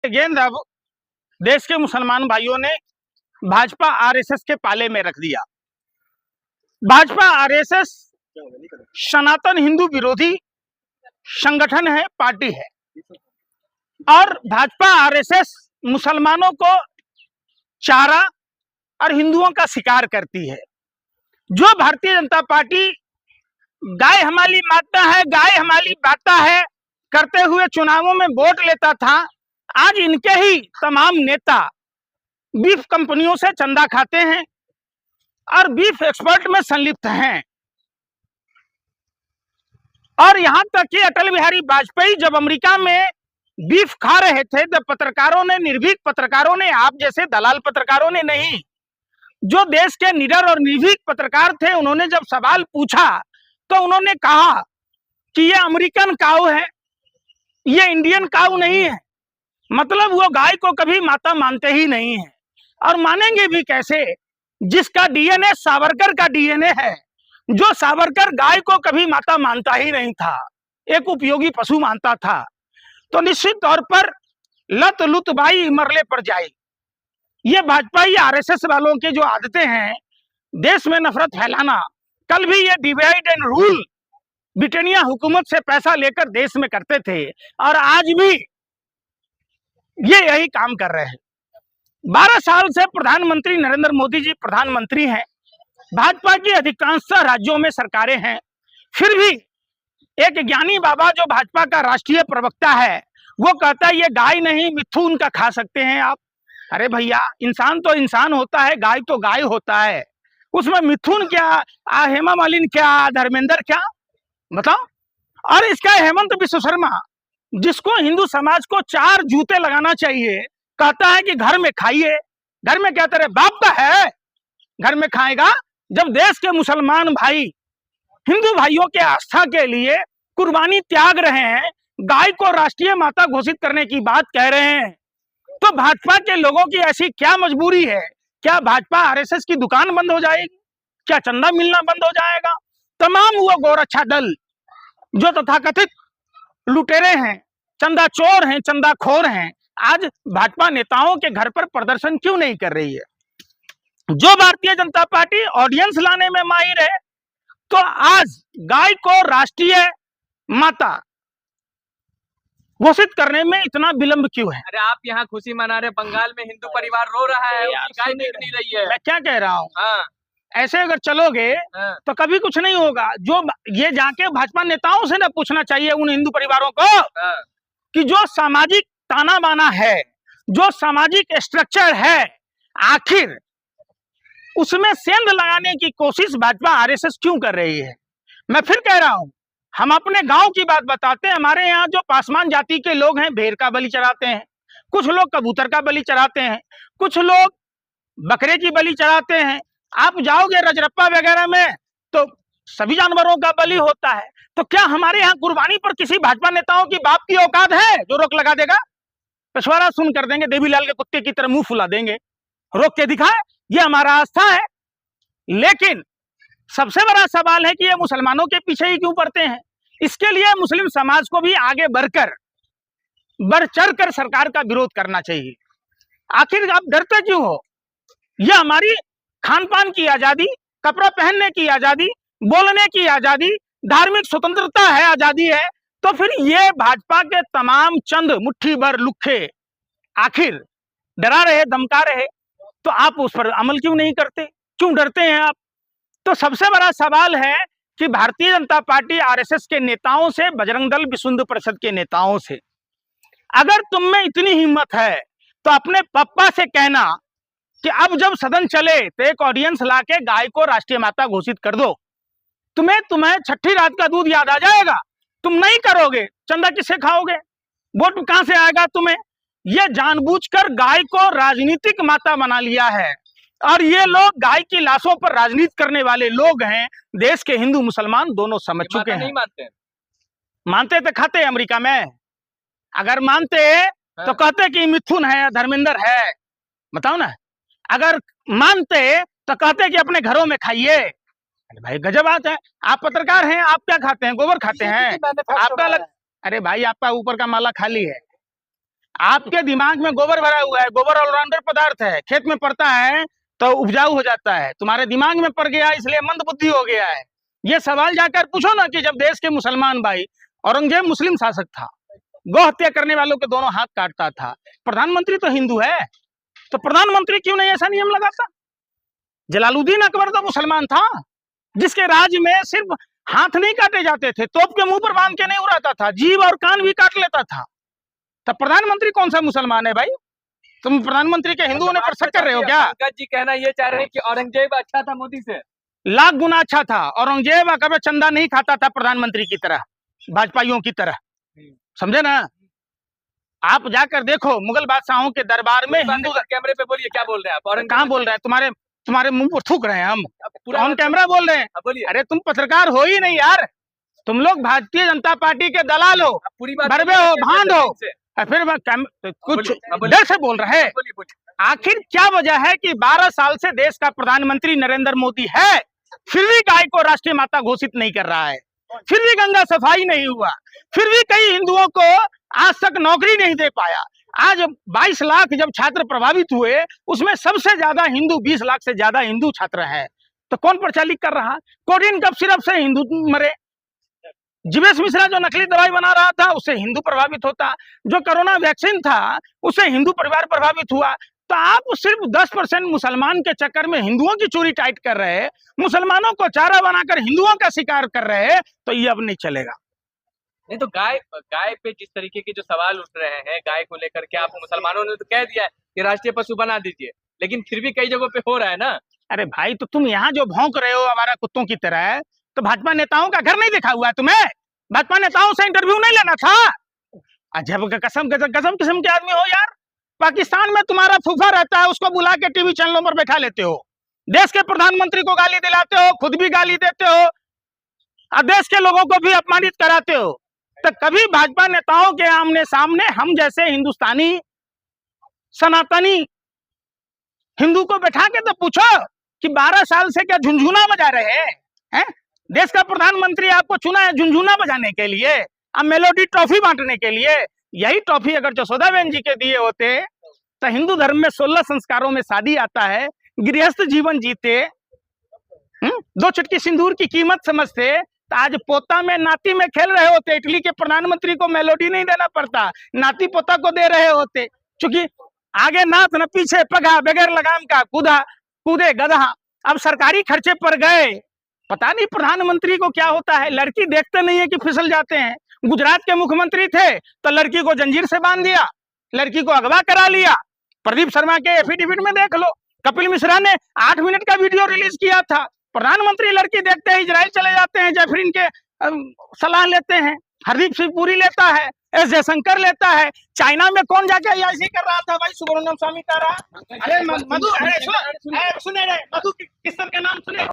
गेंद अब देश के मुसलमान भाइयों ने भाजपा आरएसएस के पाले में रख दिया। भाजपा आरएसएस सनातन हिंदू विरोधी संगठन है, पार्टी है, और भाजपा आरएसएस मुसलमानों को चारा और हिंदुओं का शिकार करती है। जो भारतीय जनता पार्टी गाय हमारी माता है, गाय हमारी बाता है करते हुए चुनावों में वोट लेता था, आज इनके ही तमाम नेता बीफ कंपनियों से चंदा खाते हैं और बीफ एक्सपोर्ट में संलिप्त हैं। और यहां तक कि अटल बिहारी वाजपेयी जब अमेरिका में बीफ खा रहे थे, तब पत्रकारों ने, निर्भीक पत्रकारों ने, आप जैसे दलाल पत्रकारों ने नहीं, जो देश के निडर और निर्भीक पत्रकार थे, उन्होंने जब सवाल पूछा तो उन्होंने कहा कि ये अमेरिकन काऊ है, ये इंडियन काऊ नहीं है। मतलब वो गाय को कभी माता मानते ही नहीं है, और मानेंगे भी कैसे जिसका डीएनए सावरकर का डीएनए है, जो सावरकर गाय को कभी माता मानता ही नहीं था, एक उपयोगी पशु मानता था। तो निश्चित तौर पर लत लुत बाई मरले पर जाए। ये भाजपा या आरएसएस वालों के जो आदतें हैं, देश में नफरत फैलाना, कल भी ये डिवाइड एंड रूल ब्रिटेनिया हुकूमत से पैसा लेकर देश में करते थे, और आज भी ये यही काम कर रहे हैं। 12 साल से प्रधानमंत्री नरेंद्र मोदी जी प्रधानमंत्री हैं, भाजपा की अधिकांश राज्यों में सरकारें हैं, फिर भी एक ज्ञानी बाबा जो भाजपा का राष्ट्रीय प्रवक्ता है, वो कहता है ये गाय नहीं मिथुन का खा सकते हैं आप। अरे भैया, इंसान तो इंसान होता है, गाय तो गाय होता है, उसमें मिथुन क्या, हेमा मालिनी क्या, धर्मेंद्र क्या, बताओ। और इसका हेमंत बिश्व शर्मा, जिसको हिंदू समाज को 4 जूते लगाना चाहिए, कहता है कि घर में खाइए। घर में क्या तेरे बाप का है घर में खाएगा? जब देश के मुसलमान भाई हिंदू भाइयों के आस्था के लिए कुर्बानी त्याग रहे हैं, गाय को राष्ट्रीय माता घोषित करने की बात कह रहे हैं, तो भाजपा के लोगों की ऐसी क्या मजबूरी है? क्या भाजपा आरएसएस की दुकान बंद हो जाएगी? क्या चंदा मिलना बंद हो जाएगा? तमाम वो गोरक्षा दल जो तथाकथित लुटेरे हैं, चंदा चोर हैं, चंदा खोर हैं, आज भाजपा नेताओं के घर पर प्रदर्शन क्यों नहीं कर रही है? जो भारतीय जनता पार्टी ऑडियंस लाने में माहिर है, तो आज गाय को राष्ट्रीय माता घोषित करने में इतना विलंब क्यों है? अरे आप यहाँ खुशी मना रहे, बंगाल में हिंदू परिवार रो रहा है, गाय निकल नहीं रही है। मैं क्या कह रहा हूँ, हाँ। ऐसे अगर चलोगे तो कभी कुछ नहीं होगा। जो ये जाके भाजपा नेताओं से ना पूछना चाहिए उन हिंदू परिवारों को कि जो सामाजिक ताना बाना है, जो सामाजिक स्ट्रक्चर है, आखिर उसमें सेंध लगाने की कोशिश भाजपा आरएसएस क्यों कर रही है? मैं फिर कह रहा हूं, हम अपने गांव की बात बताते हैं। हमारे यहाँ जो पासवान जाति के लोग हैं, भेड़ का बलि चढ़ाते हैं, कुछ लोग कबूतर का बलि चढ़ाते हैं, कुछ लोग बकरे की बलि चढ़ाते हैं। आप जाओगे रजरप्पा वगैरह में तो सभी जानवरों का बलि होता है। तो क्या हमारे यहाँ कुर्बानी पर किसी भाजपा नेताओं की बाप की औकात है जो रोक लगा देगा? पिछवाड़ा सुन कर देंगे, देवीलाल के कुत्ते की तरह मुंह फुला देंगे, रोक के दिखाए, ये हमारा आस्था है। लेकिन सबसे बड़ा सवाल है कि ये मुसलमानों के पीछे ही क्यों पड़ते हैं? इसके लिए मुस्लिम समाज को भी आगे बढ़ चढ़ कर सरकार का विरोध करना चाहिए। आखिर आप डरते क्यों हो? यह हमारी खान पान की आजादी, कपड़ा पहनने की आजादी, बोलने की आजादी, धार्मिक स्वतंत्रता है, आजादी है। तो फिर ये भाजपा के तमाम चंद मुट्ठी भर लुखे आखिर डरा रहे, धमका रहे, तो आप उस पर अमल क्यों नहीं करते? क्यों डरते हैं आप? तो सबसे बड़ा सवाल है कि भारतीय जनता पार्टी आरएसएस के नेताओं से, बजरंग दल विश्व हिंदू परिषद के नेताओं से, अगर तुम में इतनी हिम्मत है तो अपने पप्पा से कहना कि अब जब सदन चले तो एक ऑडियंस लाके गाय को राष्ट्रीय माता घोषित कर दो। तुम्हें छठी रात का दूध याद आ जाएगा। तुम नहीं करोगे, चंदा किससे खाओगे? वोट कहां से आएगा तुम्हें? ये जानबूझकर गाय को राजनीतिक माता बना लिया है, और ये लोग गाय की लाशों पर राजनीति करने वाले लोग हैं। देश के हिंदू मुसलमान दोनों समझ चुके हैं। नहीं मानते तो खाते अमेरिका में, अगर मानते तो कहते कि मिथुन है, धर्मेंद्र है, बताओ ना। अगर मानते तो कहते कि अपने घरों में खाइए। अरे भाई गजब बात है, आप पत्रकार हैं, आप क्या खाते हैं? गोबर खाते हैं आपका अरे भाई आपका ऊपर का माला खाली है, आपके दिमाग में गोबर भरा हुआ है, गोबर ऑलराउंडर पदार्थ है, खेत में पड़ता है तो उपजाऊ हो जाता है, तुम्हारे दिमाग में पड़ गया इसलिए मंद बुद्धि हो गया है। ये सवाल जाकर पूछो ना कि जब देश के मुसलमान भाई, औरंगजेब मुस्लिम शासक था, गौ हत्या करने वालों के दोनों हाथ काटता था, प्रधानमंत्री तो हिंदू है, तो प्रधानमंत्री क्यों नहीं ऐसा नियम लगाता? जलालुद्दीन अकबर तो मुसलमान था, जिसके राज में सिर्फ हाथ नहीं काटे जाते थे, तोप के मुंह पर बांध के नहीं उड़ाता था, जीभ और कान भी काट लेता था। तब प्रधानमंत्री कौन सा मुसलमान है भाई? तुम प्रधानमंत्री के हिंदू होने पर शक कर रहे हो क्या? पंकज जी कहना ये चाह रहे हैं कि औरंगजेब अच्छा था मोदी से। लाख गुना अच्छा था। औरंगजेब कभी चंदा नहीं खाता था प्रधानमंत्री की तरह, भाजपाइयों की तरह, समझे ना? आप जाकर देखो मुगल बादशाहों के दरबार में हिंदू। कैमरे पे बोलिए, क्या बोल रहे हैं आप? औरंगजेब कहाँ बोल रहे हैं? तुम्हारे मुंह पर थूक रहे हैं हम, पूरा ऑन कैमरा बोल रहे हैं। बोलिए। अरे तुम पत्रकार हो ही नहीं यार, तुम लोग भारतीय जनता पार्टी के दलाल हो, पूरी बात बरबे हो, भांड हो, फिर कुछ डर से बोल रहे हैं। आखिर क्या वजह है कि 12 साल से देश का प्रधानमंत्री नरेंद्र मोदी है, फिर भी गाय को राष्ट्रीय माता घोषित नहीं कर रहा है, फिर भी गंगा सफाई नहीं हुआ, फिर भी कई हिंदुओं को आज तक नौकरी नहीं दे पाया। आज 22 लाख जब छात्र प्रभावित हुए, उसमें सबसे ज्यादा हिंदू, 20 लाख से ज्यादा हिंदू छात्र हैं, तो कौन पर्चा लीक कर रहा? कोडिन कफ सिरप से हिंदू मरे, जीवेश मिश्रा जो नकली दवाई बना रहा था उससे हिंदू प्रभावित होता, जो कोरोना वैक्सीन था उससे हिंदू परिवार प्रभावित हुआ। तो आप सिर्फ 10% मुसलमान के चक्कर में हिंदुओं की चोरी टाइट कर रहे हैं, मुसलमानों को चारा बनाकर हिंदुओं का शिकार कर रहे हैं, तो ये अब नहीं चलेगा। नहीं तो गाय पे जिस तरीके के जो सवाल उठ रहे हैं गाय को लेकर के, आप मुसलमानों ने तो कह दिया है कि राष्ट्रीय पशु बना दीजिए, लेकिन फिर भी कई जगहों पे हो रहा है ना। अरे भाई, तो तुम यहाँ जो भौंक रहे हो हमारा कुत्तों की तरह, तो भाजपा नेताओं का घर नहीं देखा हुआ है तुम्हें? भाजपा नेताओं से इंटरव्यू नहीं लेना था? अजब कसम किस्म के आदमी हो यार। पाकिस्तान में तुम्हारा फूफा रहता है, उसको बुला के टीवी चैनलों पर बैठा लेते हो, देश के प्रधानमंत्री को गाली दिलाते हो, खुद भी गाली देते हो, और देश के लोगों को भी अपमानित कराते हो। तो कभी भाजपा नेताओं के आमने सामने हम जैसे हिंदुस्तानी सनातनी हिंदू को बैठा के तो पूछो कि 12 साल से क्या झुनझुना बजा रहे हैं? देश का प्रधानमंत्री आपको चुना है झुनझुना बजाने के लिए, अब मेलोडी ट्रॉफी बांटने के लिए। यही ट्रॉफी अगर जसोदाबेन जी के दिए होते तो हिंदू धर्म में 16 संस्कारों में शादी आता है, गृहस्थ जीवन जीते, 2 चुटकी सिंदूर की कीमत समझते, तो आज पोता में नाती में खेल रहे होते। इटली के प्रधानमंत्री को मेलोडी नहीं देना पड़ता, नाती पोता को दे रहे होते, क्योंकि आगे नाथ न पीछे पगा, बगैर लगाम का कूदे गधा। अब सरकारी खर्चे पर गए, पता नहीं प्रधानमंत्री को क्या होता है, लड़की देखते नहीं है कि फिसल जाते हैं। गुजरात के मुख्यमंत्री थे तो लड़की को जंजीर से बांध दिया, लड़की को अगवा करा लिया। प्रदीप शर्मा के एफिडेविट में देख लो, कपिल मिश्रा ने 8 मिनट का वीडियो रिलीज किया था। प्रधानमंत्री लड़की देखते हैं इजराइल चले जाते हैं, जयफरीन के सलाह लेते हैं, हरदीप सिंह पुरी लेता है, एस जयशंकर लेता है। चाइना में कौन जाके ऐसे कर रहा था भाई? सुब्रमण्यम स्वामी कह रहा। अरे मधु, सुने मधु, किस तरह का नाम सुने?